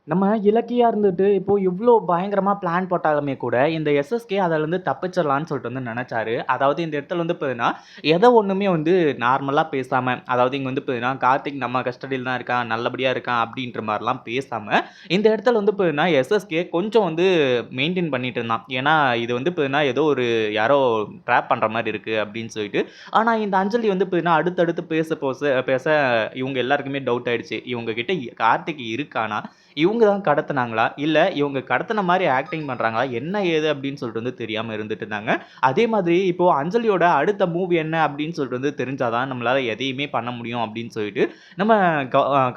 நம்ம இலக்கியா இருந்துட்டு, இப்போ இவ்ளோ பயங்கரமா பிளான் போட்டாலுமே கூட, இந்த எஸ்எஸ்கே அதுலருந்து தப்பிச்சிடலான்னு சொல்லிட்டு வந்து நெனச்சாரு. அதாவது இந்த இடத்துல வந்து பார்த்தீங்கன்னா, எத ஒண்ணுமே வந்து நார்மலா பேசாம, அதாவது இங்க வந்து பார்த்தீங்கன்னா, கார்த்திக் நம்ம கஸ்டடில தான் இருக்கான், நல்லபடியா இருக்கான் அப்படின்ற மாரிலாம் பேசாம, இந்த இடத்துல வந்து பார்த்தீங்கன்னா, எஸ்எஸ்கே கொஞ்சம் வந்து மெயின்டெயின் பண்ணிட்டு இருந்தான். ஏன்னா, இது வந்து பார்த்தீங்கன்னா, ஏதோ ஒரு யாரோ ட்ராப் பண்ற மாரி இருக்கு அப்படின்னு சொல்லிட்டு. ஆனா, இந்த அஞ்சலி வந்து பார்த்தீங்கன்னா, அடுத்தடுத்து பேச இவங்க எல்லாருக்குமே டவுட் ஆயிடுச்சு. இவங்க கிட்ட கார்த்திக் இருக்கானா? இவுங்க தான் கடத்துனாங்களா? இல்ல இவுங்க கடத்துன மாரி ஆக்டிங் பண்றாங்களா? என்ன ஏது அப்படின்னு சொல்லிட்டு வந்து தெரியாம இருந்துட்டு இருந்தாங்க. அதே மாதிரி இப்போ அஞ்சலியோட அடுத்த மூவ் என்ன அப்படின்னு சொல்லிட்டு வந்து தெரிஞ்சா தான் நம்மளால எதையுமே பண்ண முடியும் அப்படின்னு சொல்லிட்டு, நம்ம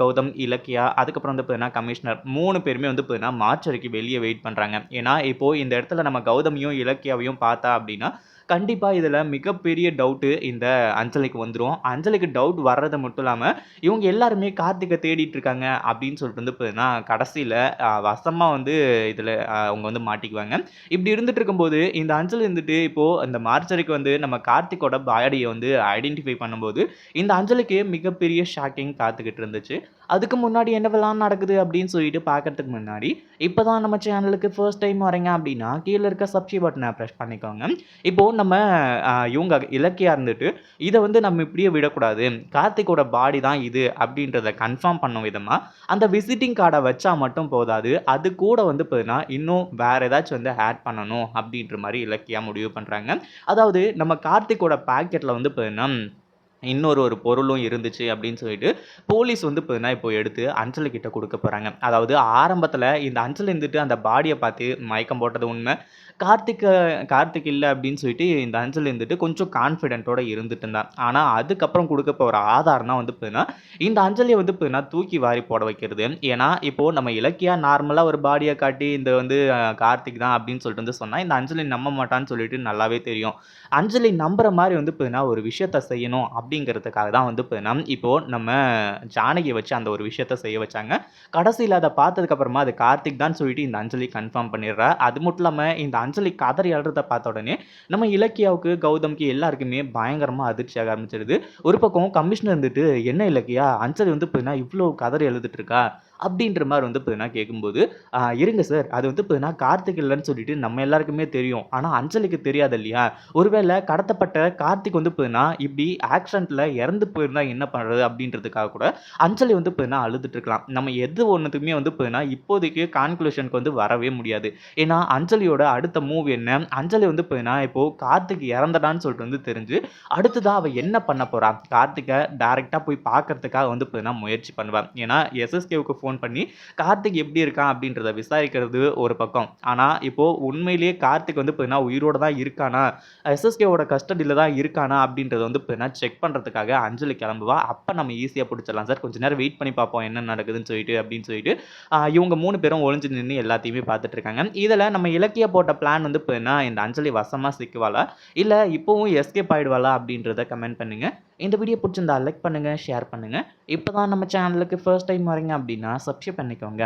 கௌதம், இலக்கியா அதுக்கப்புறம் வந்து பார்த்தீங்கன்னா, கமிஷனர் 3 பேருமே வந்து பார்த்தீங்கன்னா, மார்ச் வரைக்கும் வெளிய வெயிட் பண்றாங்க. ஏன்னா, இப்போ இந்த இடத்துல நம்ம கௌதமையும், இலக்கியாவையும் பார்த்தா அப்படின்னா, கண்டிப்பா இதுல மிகப்பெரிய டவுட்டு இந்த அஞ்சலிக்கு வந்துரும். அஞ்சலிக்கு டவுட் வர்றது மட்டும் இல்லாம, இவங்க எல்லாருமே கார்த்திக்க தேடிட்டு இருக்காங்க அப்படின்னு சொல்லிட்டு வந்து பார்த்தீங்கன்னா, கடைசியில வசமா வந்து இதில அவங்க வந்து மாட்டிக்குவாங்க. இப்படி இருந்துட்டு இருக்கும்போது, இந்த அஞ்சலி இருந்துட்டு இப்போ இந்த மார்ச்சரிக்கு வந்து நம்ம கார்த்திக்கோட பாடிய வந்து ஐடென்டிஃபை பண்ணும்போது, இந்த அஞ்சலிக்கு மிகப்பெரிய ஷாக்கிங் காத்துக்கிட்டு இருந்துச்சு. அதுக்கு முன்னாடி என்னவெல்லாம் நடக்குது அப்படின்னு சொல்லிட்டு பார்க்கறதுக்கு முன்னாடி, இப்ப தான் நம்ம சேனலுக்கு ஃபர்ஸ்ட் டைம் வரீங்க அப்படின்னா, கீழ இருக்க சப்ஸ்கிரைப் பட்டன பிரஸ் பண்ணிக்கோங்க. இப்போ நம்ம இவங்க இலக்கியா இருந்துட்டு இத வந்து நம்ம இப்படியே விடக்கூடாது. கார்த்திக்கோட பாடி தான் இது அப்படின்றத கன்ஃபார்ம் பண்ணும் விதமா, அந்த விசிட்டிங் கார்ட வச்சா மட்டும் போதாது. அது கூட வந்து பார்த்தீங்கன்னா, இன்னும் வேற ஏதாச்சும் வந்து ஆட் பண்ணணும் அப்படின்ற மாரி இலக்கியா முடிவு பண்றாங்க. அதாவது நம்ம கார்த்திக்கோட பாக்கெட்ல வந்து பார்த்தீங்கன்னா, இன்னொரு ஒரு பொருளும் இருந்துச்சு அப்படின்னு சொல்லிட்டு, போலீஸ் வந்து பார்த்தீங்கன்னா, இப்போ எடுத்து அஞ்சலி கிட்ட குடுக்க போறாங்க. அதாவது ஆரம்பத்தில இந்த அஞ்சலி இருந்துட்டு அந்த பாடிய பார்த்து மயக்கம் போட்டது உண்ம. கார்த்திக்க கார்த்திக் இல்ல அப்படின்னு சொல்லிட்டு இந்த அஞ்சலி இருந்துட்டு கொஞ்சம் கான்ஃபிடென்ட்டோட இருந்துட்டு இருந்தா. ஆனா அதுக்கப்புறம் குடுக்க போற ஆதாரம் தான் வந்து பார்த்தீங்கன்னா, இந்த அஞ்சலிய வந்து பார்த்தீங்கன்னா தூக்கி வாரி போட வைக்கிறது. ஏன்னா, இப்போ நம்ம இலக்கியா நார்மலா ஒரு பாடிய காட்டி இந்த வந்து கார்த்திக் தான் அப்படின்னு சொல்லிட்டு வந்து சொன்னா, இந்த அஞ்சலி நம்ப மாட்டான்னு சொல்லிட்டு நல்லாவே தெரியும். அஞ்சலி நம்புற மாரி வந்து பார்த்தீங்கன்னா, ஒரு விஷயத்த செய்யணும் அப்படிங்கிறதுக்காக தான் வந்து பார்த்தீங்கன்னா, இப்போ நம்ம ஜானகிய வச்சு அந்த ஒரு விஷயத்த செய்ய வச்சாங்க. கடைசியில அத பார்த்ததுக்கு அப்புறமா அது கார்த்திக் தான் சொல்லிட்டு இந்த அஞ்சலி கன்ஃபார்ம் பண்ணிடுறா. அது மட்டும் இல்லாம இந்த அஞ்சலி கதறி அழுறத பார்த்த உடனே, நம்ம இலக்கியாவுக்கு, கௌதம்க்கு எல்லாருக்குமே பயங்கரமா அதிர்ச்சியாக ஆரம்பிச்சிடுது. ஒரு பக்கம் கமிஷனர் இருந்துட்டு, "என்ன இலக்கியா, அஞ்சலி வந்து பார்த்தீங்கன்னா, இவ்ளோ கதறி அழுதுட்டு இருக்கா?" அப்படின்ற மாரி வந்து பார்த்தீங்கன்னா கேட்கும்போது, இருங்க சார். அது வந்து பார்த்தீங்கன்னா, கார்த்திக் இல்லன்னு சொல்லிட்டு நம்ம எல்லாருக்குமே தெரியும். ஆனா அஞ்சலிக்கு தெரியாது இல்லையா? ஒருவேள கடத்தப்பட்ட கார்த்திக் வந்து பார்த்தீங்கன்னா, இப்படி ஆக்சிடென்ட்ல இறந்து போயிருந்தா என்ன பண்றது? அப்படின்றதுக்காக கூட அஞ்சலி வந்து பார்த்தீங்கன்னா அழுதுட்டு இருக்கலாம். நம்ம எது ஒண்ணுத்துக்குமே வந்து பார்த்தீங்கன்னா, இப்போதைக்கு கான்க்ளூஷனுக்கு வந்து வரவே முடியாது. ஏன்னா, அஞ்சலியோட அடுத்த மூவ் என்ன? அஞ்சலி வந்து பார்த்தீங்கன்னா, இப்போ கார்த்திக் இறந்துட்டான்னு சொல்லிட்டு வந்து தெரிஞ்சு, அடுத்ததா அவ என்ன பண்ண போறா? கார்த்திக்க டைரக்ட்டா போய் பார்க்கறதுக்காக வந்து பார்த்தீங்கன்னா முயற்சி பண்ணுவா. ஏன்னா, எஸ்எஸ்கேவுக்கு ஃபோன் பண்ணி, கார்த்திக் எப்படி இருக்கான்? அப்படின்றத விசாரிக்கிறது ஒரு பக்கம். ஆனா, இப்போ உண்மையிலேயே கார்த்திக் வந்து பார்த்தீங்கன்னா, உயிரோட தான் இருக்கானா? எஸ்எஸ்கேவோட கஸ்டடில தான் இருக்கானா? அப்படின்றத வந்து பார்த்தீங்கன்னா, செக் பண்றதுக்காக அஞ்சலி கிளம்புவா. அப்ப நம்ம ஈஸியா புடிச்சிடலாம் சார். கொஞ்ச நேரம் வெயிட் பண்ணி பார்ப்போம். என்ன நடக்குதுன்னு சொல்லிட்டு அப்படின்னு சொல்லிட்டு, இவங்க 3 பேரும் ஒளிஞ்சு நின்னு எல்லாத்தையுமே பார்த்துட்டு இருக்காங்க. இதுல நம்ம இலக்கியா போட்ட பிளான் வந்து பார்த்தீங்கன்னா, இந்த அஞ்சலி வசமா சிக்குவாளா? இல்ல இப்பவும் எஸ்கேப் ஆயிடுவாளா? அப்படின்றத கமெண்ட் பண்ணுங்க. இந்த வீடியோ புடிச்சிருந்தா லைக் பண்ணுங்க, ஷேர் பண்ணுங்க. இப்ப தான் நம்ம சேனலுக்கு ஃபர்ஸ்ட் டைம் வரீங்க அப்படின்னா, சப்ஸ்கிரைப் பண்ணிக்கோங்க.